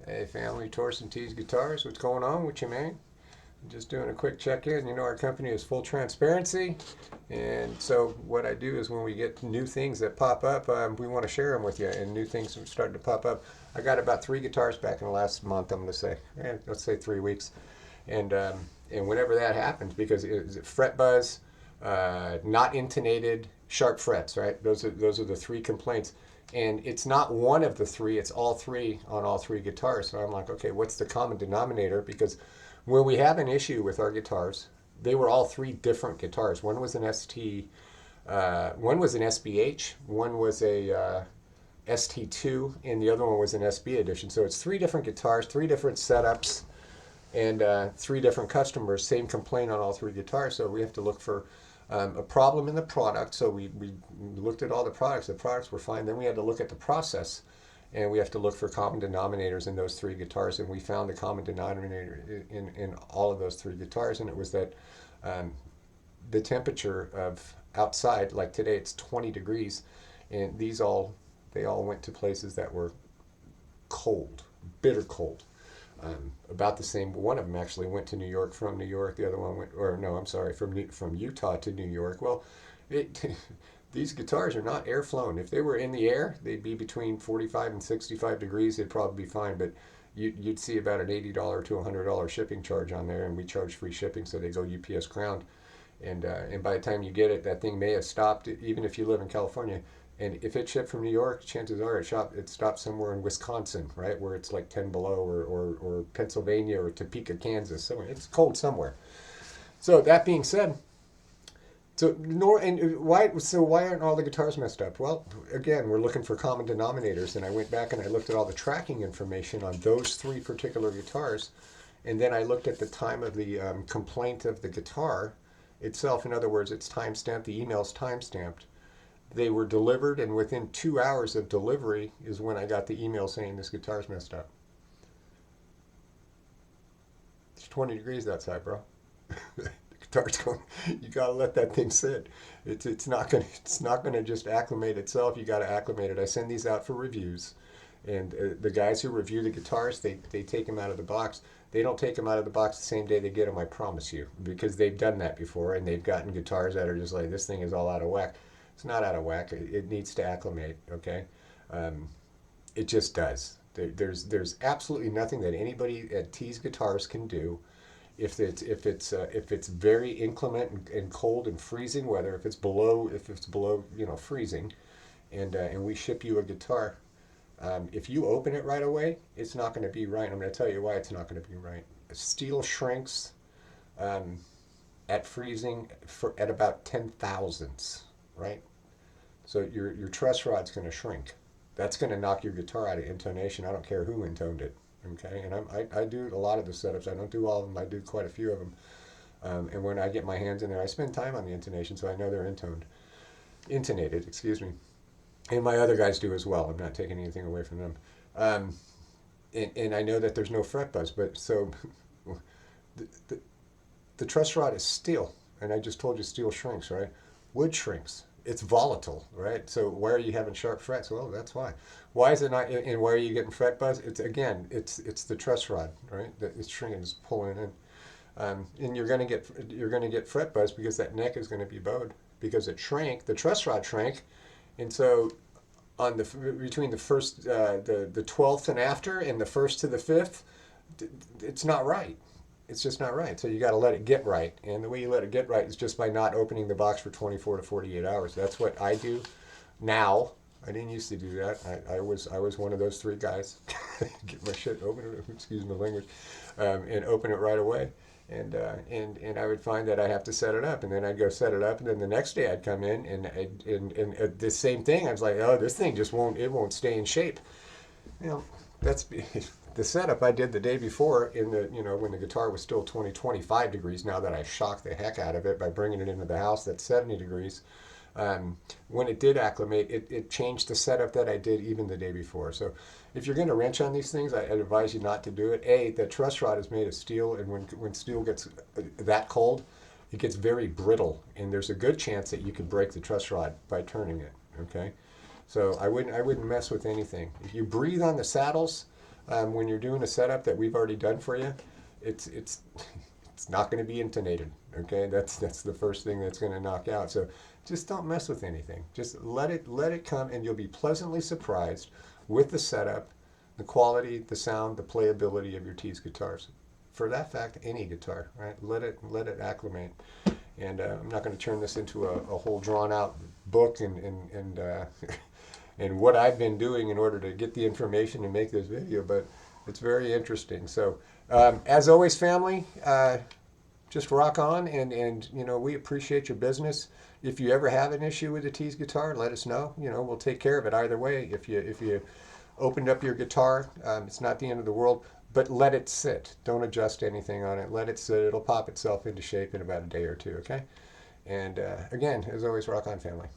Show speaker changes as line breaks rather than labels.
Hey family, Torsten T's Guitars, what's going on with you, man? Just doing a quick check-in. You know our company is full transparency, and so what I do is when we get new things that pop up, we want to share them with you, and new things are starting to pop up. I got about 3 guitars back in the last month, I'm going to say, let's say 3 weeks, and whenever that happens, because it's fret buzz, not intonated, sharp frets, right? Those are the three complaints, and it's not one of the three; it's all three on all 3 guitars. So I'm like, okay, what's the common denominator? Because when we have an issue with our guitars, they were all three different guitars. One was an ST, one was an SBH, one was a ST2, and the other one was an SB edition. So it's 3 different guitars, 3 different setups, and 3 different customers, same complaint on all 3 guitars. So we have to look for a problem in the product. So we looked at all the products. The products were fine. Then we had to look at the process, and we have to look for common denominators in those 3 guitars. And we found the common denominator in all of those 3 guitars, and it was that um, the temperature of outside, like today, it's 20 degrees, and they all went to places that were cold, bitter cold. About the same. One of them actually went to New York from New York. The other one went, or no, I'm sorry, from Utah to New York. Well, it, these guitars are not air flown. If they were in the air, they'd be between 45 and 65 degrees. They'd probably be fine. But you'd see about an $80 to $100 shipping charge on there, and we charge free shipping, so they go UPS ground. And by the time you get it, that thing may have stopped, even if you live in California. And if it shipped from New York, chances are it stopped somewhere in Wisconsin, right, where it's like 10 below, or Pennsylvania or Topeka, Kansas. Somewhere it's cold somewhere. So that being said, why aren't all the guitars messed up? Well, again, we're looking for common denominators, and I went back and I looked at all the tracking information on those 3 particular guitars, and then I looked at the time of the complaint of the guitar itself. In other words, it's time stamped. The email's time stamped. They were delivered, and within 2 hours of delivery is when I got the email saying this guitar's messed up. It's 20 degrees outside, bro. The guitar's going. You gotta let that thing sit. It's not gonna just acclimate itself. You gotta acclimate it. I send these out for reviews, and the guys who review the guitars, they take them out of the box. They don't take them out of the box the same day they get them, I promise you, because they've done that before, and they've gotten guitars that are just like, this thing is all out of whack. It's not out of whack. It needs to acclimate. Okay, um, it just does. There's absolutely nothing that anybody at T's Guitars can do if it's very inclement and cold and freezing weather. If it's below freezing, and we ship you a guitar. If you open it right away, it's not going to be right. I'm going to tell you why it's not going to be right. Steel shrinks um, at freezing at about 10 thousandths, right? So your truss rod's going to shrink. That's going to knock your guitar out of intonation. I don't care who intoned it. Okay, and I do a lot of the setups. I don't do all of them. I do quite a few of them. And when I get my hands in there, I spend time on the intonation, so I know they're intonated. Excuse me. And my other guys do as well. I'm not taking anything away from them. Um, and I know that there's no fret buzz, but so the, the, the truss rod is steel, and I just told you steel shrinks, right? Wood shrinks. It's volatile, right? So why are you having sharp frets? Well, that's why. Why is it not? And why are you getting fret buzz? It's the truss rod, right? That it's shrinking, it's pulling in, and you're gonna get fret buzz because that neck is going to be bowed because it shrank. The truss rod shrank, and so on the between the first the 12th and after, and the first to the fifth, it's not right. It's just not right. So you got to let it get right, and the way you let it get right is just by not opening the box for 24 to 48 hours. That's what I do now. I didn't used to do that. I was one of those 3 guys. Get my shit open. Excuse my language, and open it right away. And I would find that I have to set it up, and then I'd go set it up, and then the next day I'd come in, and the same thing. I was like, oh, this thing just won't stay in shape. You know, that's the setup I did the day before in the when the guitar was still 25 degrees. Now that I shocked the heck out of it by bringing it into the house that's 70 degrees. When it did acclimate, it changed the setup that I did even the day before. So if you're going to wrench on these things, I'd advise you not to do it. The truss rod is made of steel, and when steel gets that cold, it gets very brittle, and there's a good chance that you could break the truss rod by turning it. Okay, so I wouldn't mess with anything. If you breathe on the saddles, when you're doing a setup that we've already done for you, it's it's not going to be intonated. Okay, that's the first thing that's going to knock out. So just don't mess with anything. Just let it come, and you'll be pleasantly surprised with the setup, the quality, the sound, the playability of your Tees guitars. For that fact, any guitar, right? Let it acclimate. And I'm not going to turn this into a whole drawn out book and what I've been doing in order to get the information and make this video, but it's very interesting. So as always, family, just rock on, and we appreciate your business. If you ever have an issue with the Tees guitar, let us know. We'll take care of it either way. If you opened up your guitar, it's not the end of the world, but let it sit. Don't adjust anything on it. Let it sit. It'll pop itself into shape in about a day or two. Okay. And again, as always, rock on, family.